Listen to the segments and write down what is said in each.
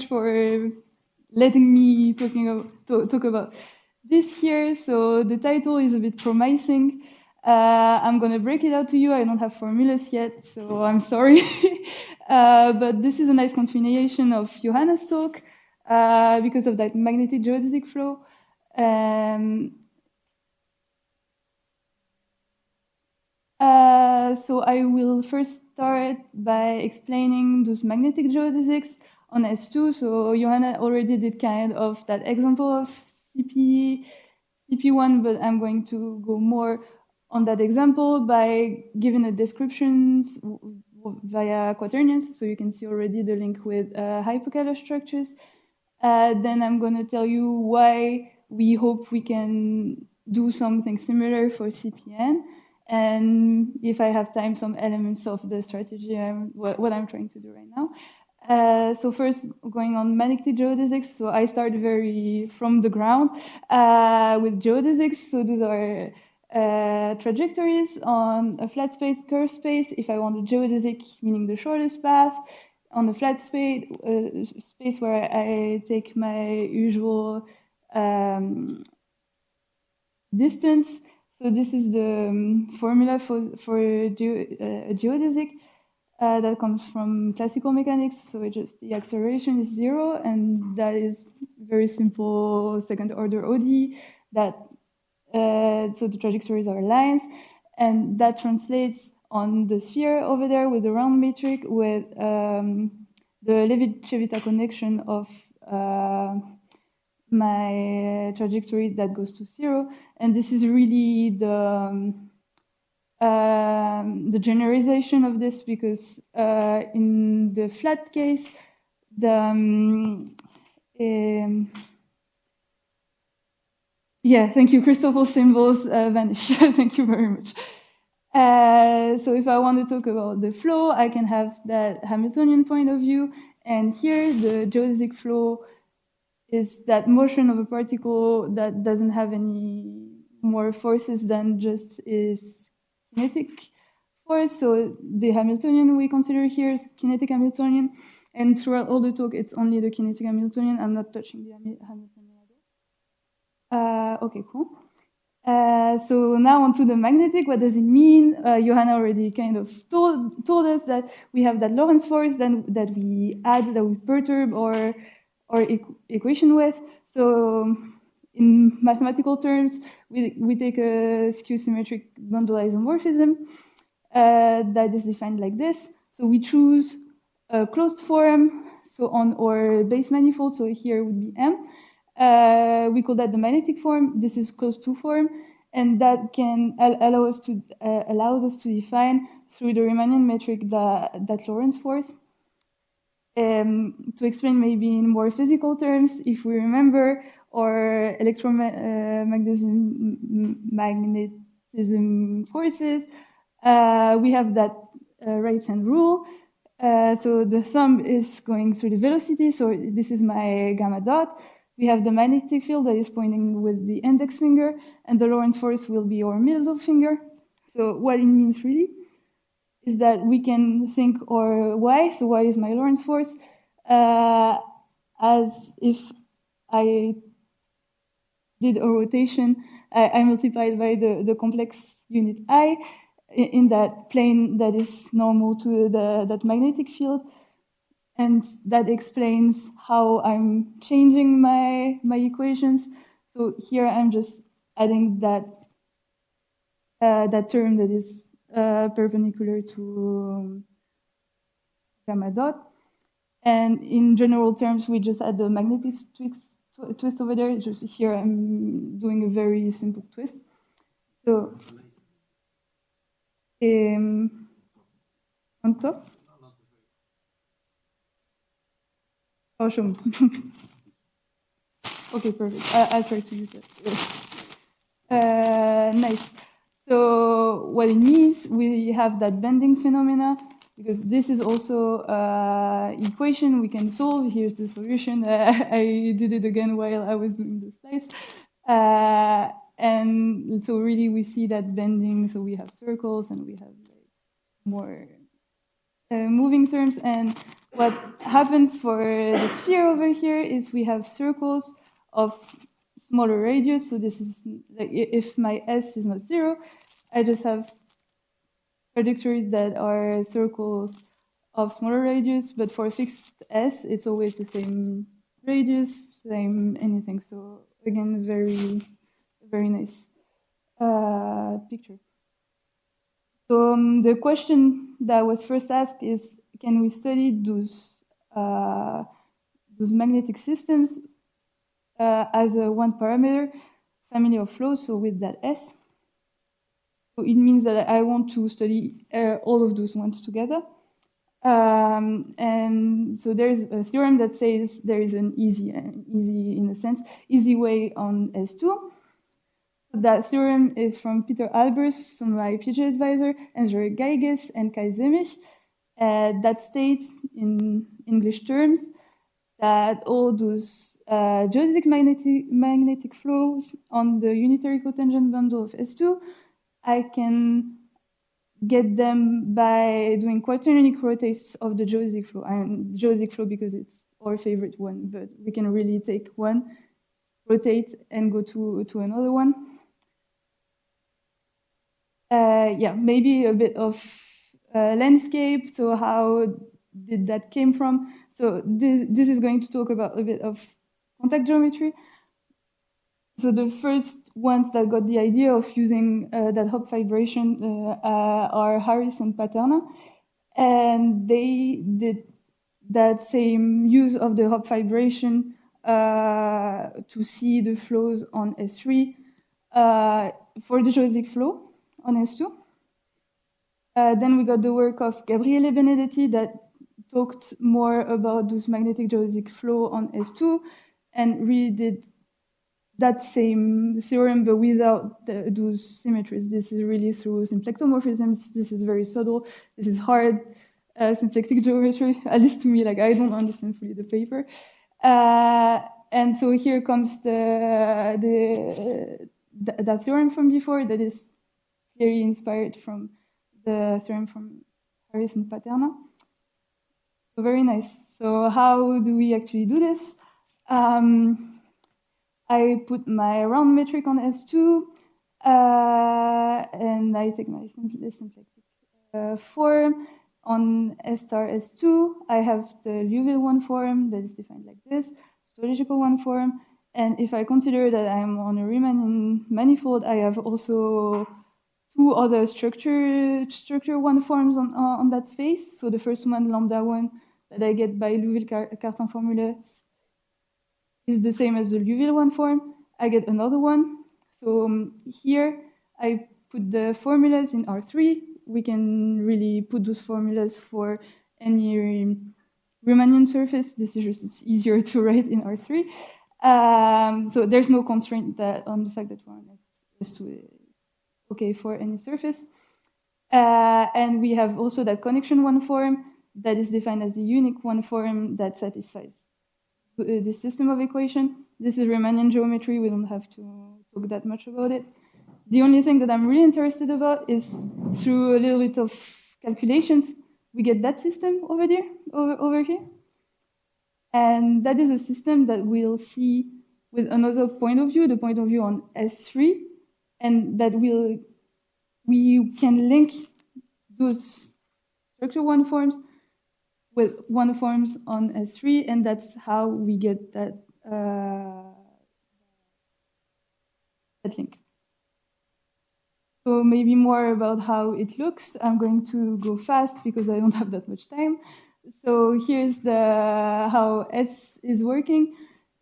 for letting me talk about this here. So the title is a bit promising. I'm going to break it out to you. I don't have formulas yet, so I'm sorry. But this is a nice continuation of Johanna's talk because of that magnetic geodesic flow. So I will first start by explaining those magnetic geodesics on S2. So Johanna already did kind of that example of CP1, but I'm going to go more on that example by giving a description via quaternions. So you can see already the link with hyperkähler structures. Then I'm going to tell you why we hope we can do something similar for CPN. And if I have time, some elements of the strategy, what I'm trying to do right now. So first, going on magnetic geodesics. So I start very from the ground with geodesics. So those are trajectories on a flat space, curved space. If I want a geodesic, meaning the shortest path, on a flat space, space where I take my usual distance. So this is the formula for a geodesic that comes from classical mechanics. So it just the acceleration is 0, and that is very simple second order ODE. That so the trajectories are lines, and that translates on the sphere over there with the round metric with the Levi-Civita connection of my trajectory that goes to 0, and this is really the generalization of this, because in the flat case, yeah, thank you. Crystal symbols vanish. Thank you very much. So if I want to talk about the flow, I can have that Hamiltonian point of view, and here the geodesic flow is that motion of a particle that doesn't have any more forces than just its kinetic force. So the Hamiltonian we consider here is kinetic Hamiltonian, and throughout all the talk, it's only the kinetic Hamiltonian. I'm not touching the Hamiltonian at all. Okay, cool. So now onto the magnetic. What does it mean? Johanna already kind of told us that we have that Lorentz force then that we add, that we perturb or equation with. So in mathematical terms, we take a skew-symmetric bundle isomorphism that is defined like this. So we choose a closed form, so on our base manifold, so here would be M. We call that the magnetic form. This is closed to form, and that can allows us to define through the Riemannian metric that Lorentz force. To explain maybe in more physical terms, if we remember our electromagnetism forces, we have that right-hand rule. So the thumb is going through the velocity, so this is my gamma dot. We have the magnetic field that is pointing with the index finger, and the Lorentz force will be our middle finger. So what it means really is that we can think our y, so y is my Lorentz force, as if I did a rotation, I multiplied by the complex unit I in that plane that is normal to that magnetic field. And that explains how I'm changing my equations. So here I'm just adding that term that is perpendicular to gamma dot. And in general terms, we just add the magnetic twist over there. Just here I'm doing a very simple twist. So on top. Oh, show me. Okay, perfect. I'll try to use that. Nice. So what it means, we have that bending phenomena, because this is also equation we can solve. Here's the solution. I did it again while I was doing the slides. And so really we see that bending. So we have circles and we have like more moving terms, and what happens for the sphere over here is we have circles of smaller radius. So this is like if my S is not 0, I just have trajectories that are circles of smaller radius, but for a fixed S, it's always the same radius, same anything. So again, very nice picture. So the question that was first asked is, can we study those magnetic systems as a one parameter family of flows, so with that S? So it means that I want to study all of those ones together. And so there's a theorem that says there is an easy in a sense, easy way on S2. That theorem is from Peter Albers, my PhD advisor, Andrew Geiges, and Kai Zemich. That states in English terms that all those geodesic magnetic flows on the unitary cotangent bundle of S2, I can get them by doing quaternionic rotates of the geodesic flow. And geodesic flow because it's our favorite one, but we can really take one, rotate, and go to another one. Yeah, maybe a bit of landscape. So how did that came from? So this is going to talk about a bit of contact geometry. So the first ones that got the idea of using that Hopf vibration are Harris and Paterna, and they did that same use of the Hopf vibration to see the flows on S3 for the geodesic flow on S2. Then we got the work of Gabriele Benedetti that talked more about those magnetic geodesic flow on S2 and really did that same theorem, but without those symmetries. This is really through symplectomorphisms. This is very subtle. This is hard symplectic geometry, at least to me. Like, I don't understand fully the paper. And so here comes that theorem from before that is clearly inspired from the theorem from Harris and Paterna. So very nice. So how do we actually do this? I put my round metric on S2, and I take my symplectic form. On S star S2, I have the Liouville one form that is defined like this, topological one form. And if I consider that I'm on a Riemannian manifold, I have also two other structure one forms on that space. So the first one, lambda one, that I get by Liouville-Cartan formulas is the same as the Liouville one form. I get another one. So here I put the formulas in R3. We can really put those formulas for any Riemannian surface. This is just, it's easier to write in R3. So there's no constraint that on the fact that we're on S2 is okay for any surface. And we have also that connection one form that is defined as the unique one form that satisfies this system of equation. This is Riemannian geometry. We don't have to talk that much about it. The only thing that I'm really interested about is through a little bit of calculations, we get that system over there, over here. And that is a system that we'll see with another point of view, the point of view on S3, and that we can link those structure one forms with one forms on S3, and that's how we get that link. So maybe more about how it looks. I'm going to go fast because I don't have that much time. So here's how S is working,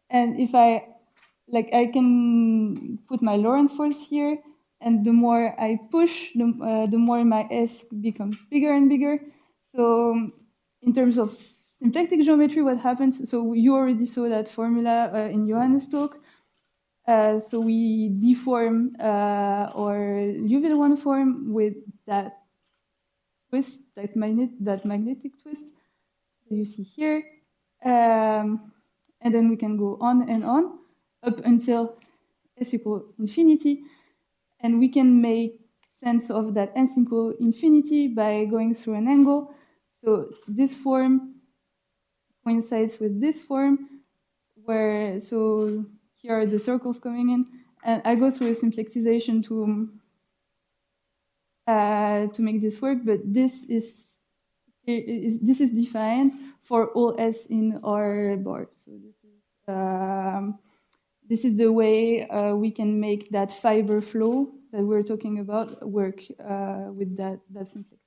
and if I can put my Lorentz force here, and the more I push, the more my S becomes bigger and bigger. So in terms of symplectic geometry, what happens? So you already saw that formula in Johannes' talk. So we deform our Liouville one form with that twist, that magnetic twist that you see here, and then we can go on and on up until S equals infinity, and we can make sense of that S equals infinity by going through an angle. So this form coincides with this form, where, so here are the circles coming in, and I go through a simplexization to make this work, but this is defined for all S in our board. So this is the way we can make that fiber flow that we're talking about work with that simplicity.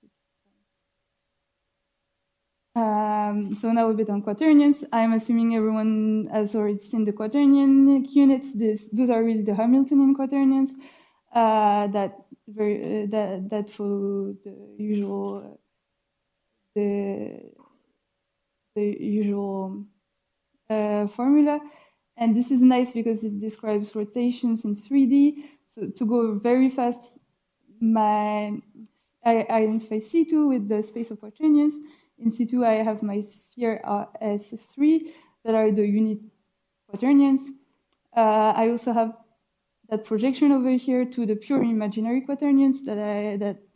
So now a bit on quaternions. I'm assuming everyone has already seen the quaternion units. Those are really the Hamiltonian quaternions that follow the usual formula. And this is nice because it describes rotations in 3D. So to go very fast, I identify C2 with the space of quaternions. In C2, I have my sphere S3 that are the unit quaternions. I also have that projection over here to the pure imaginary quaternions that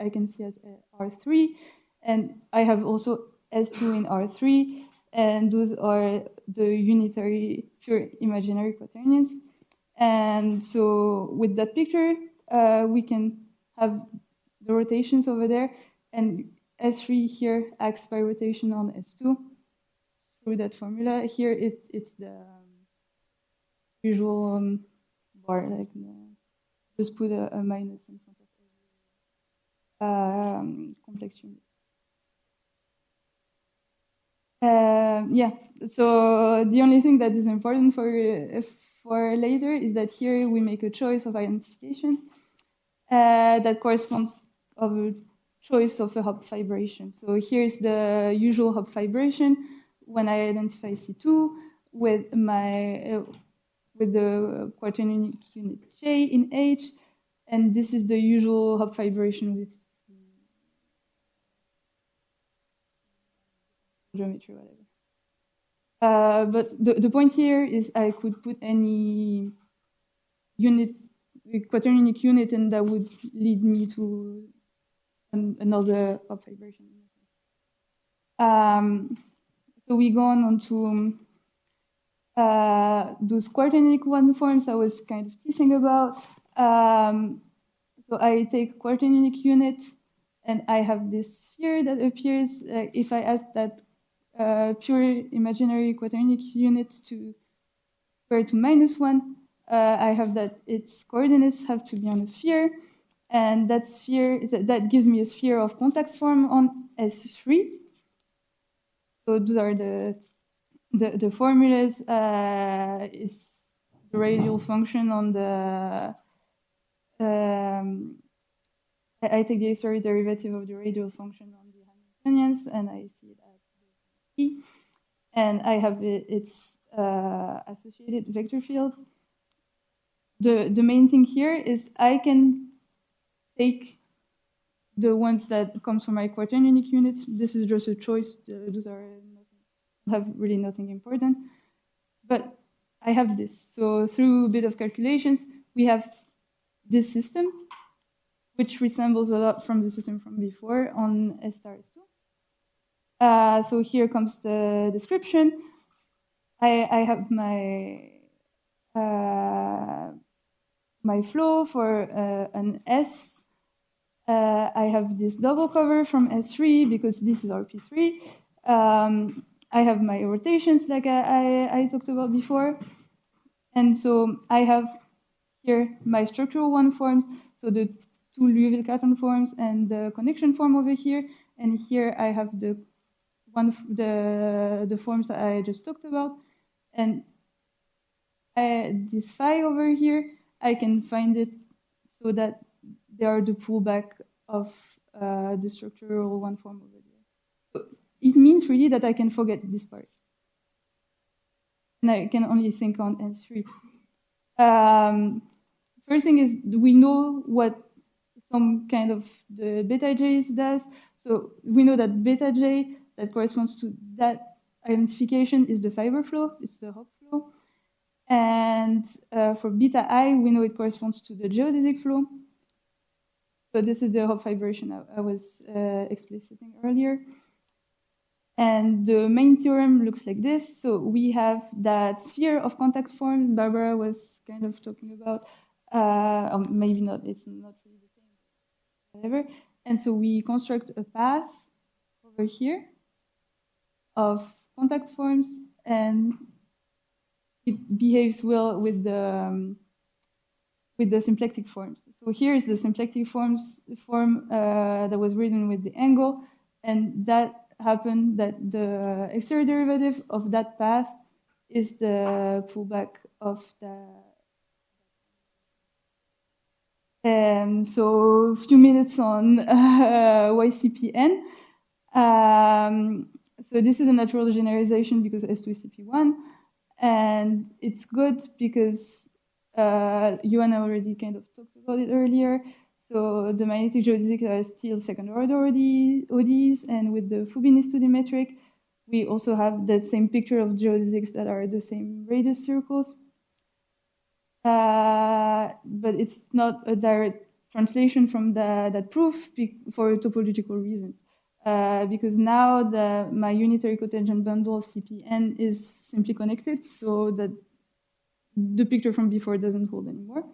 I can see as R3. And I have also S2 in R3. And those are the unitary pure imaginary quaternions. And so with that picture, we can have the rotations over there, and S3 here acts by rotation on S2 through that formula. Here it's the usual bar, like just put a minus in front of complex unit. Yeah, so the only thing that is important for later is that here we make a choice of identification that corresponds of a choice of a hop fibration. So here's the usual hop fibration when I identify C2 with with the quaternionic unit J in H, and this is the usual hop fibration with geometry, whatever. But the point here is I could put any quaternionic unit, and that would lead me to another hop fibration. So we go on to those quaternionic one forms I was kind of teasing about. So I take quaternionic unit, and I have this sphere that appears if I ask that pure imaginary quaternionic units to square to -1. I have that its coordinates have to be on a sphere, and that sphere that gives me a sphere of contact form on S3. So those are the formulas. It's the radial function on the. I take the historic derivative of the radial function on the Hamiltonians, and I see it as T, and I have its associated vector field. The main thing here is I can take the ones that comes from my quaternionic units. This is just a choice. Those have really nothing important, but I have this. So through a bit of calculations, we have this system, which resembles a lot from the system from before on S star S2. So here comes the description. I have my flow for an S. I have this double cover from S3 because this is RP3. I have my rotations like I talked about before. And so I have here my structural one forms, so the two Liouville-Catton forms and the connection form over here. And here I have the forms that I just talked about. And this phi over here, I can find it so that they are the pullback of the structural one form over there. So it means really that I can forget this part. And I can only think on S3. First thing is we know what some kind of the beta J's does. So we know that beta J that corresponds to that identification is the fiber flow, it's the hop flow. And for beta I, we know it corresponds to the geodesic flow. So this is the hop fibration I was expliciting earlier. And the main theorem looks like this. So we have that sphere of contact form Barbara was kind of talking about, or maybe not, it's not really the same, whatever. And so we construct a path over here of contact forms, and it behaves well with the symplectic forms. So here is the symplectic form that was written with the angle, and that happened that the exterior derivative of that path is the pullback of the. So a few minutes on YCPN. So this is a natural generalization because S2 is CP1, and it's good because Johanna already kind of talked about it earlier. So the magnetic geodesics are still second-order ODs, and with the Fubini study metric, we also have the same picture of geodesics that are the same radius circles. But it's not a direct translation from that proof for topological reasons. Because now my unitary cotangent bundle of CPN is simply connected, so that the picture from before doesn't hold anymore.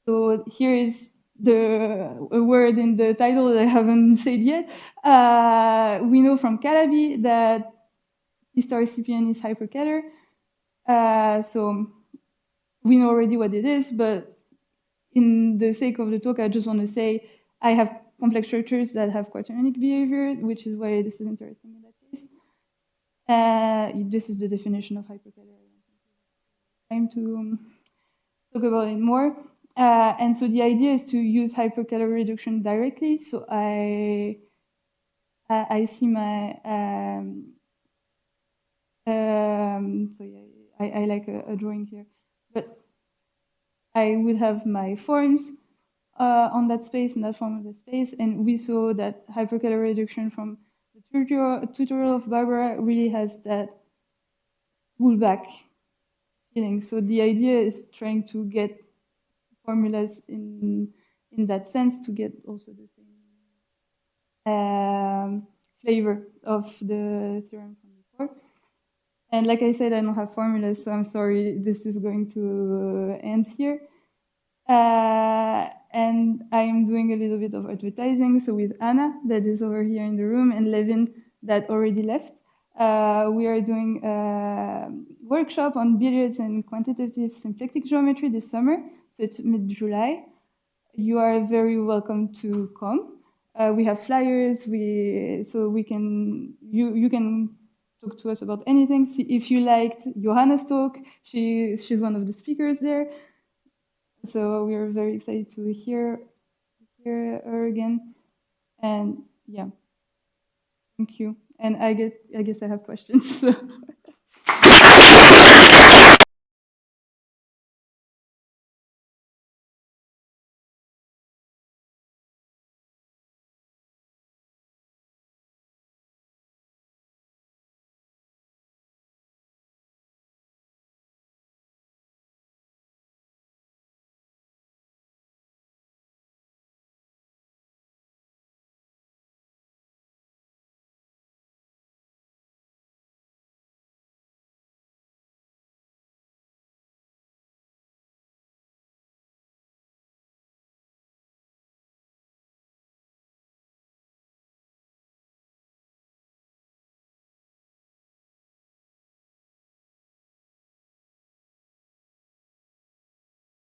So here is a word in the title that I haven't said yet. We know from Calabi that P star CPN is hyperkähler. So we know already what it is, but in the sake of the talk, I just want to say I have complex structures that have quaternionic behavior, which is why this is interesting in that case. This is the definition of hyperkähler. Time to talk about it more. And so the idea is to use hyperkähler reduction directly. So I see my so yeah, I like a drawing here, but I would have my forms on that space, in that form of the space, and we saw that hyperkähler reduction from the tutorial of Barbara really has that pullback feeling. So the idea is trying to get formulas in that sense to get also the same flavor of the theorem from before. And like I said, I don't have formulas, so I'm sorry, this is going to end here. And I'm doing a little bit of advertising. So with Anna, that is over here in the room, and Levin, that already left, we are doing a workshop on billiards and quantitative symplectic geometry this summer. So it's mid-July. You are very welcome to come. We have flyers. So we can you can talk to us about anything. See if you liked Johanna's talk. She's one of the speakers there. So we are very excited to hear her again. And yeah, thank you. And I guess I have questions. So.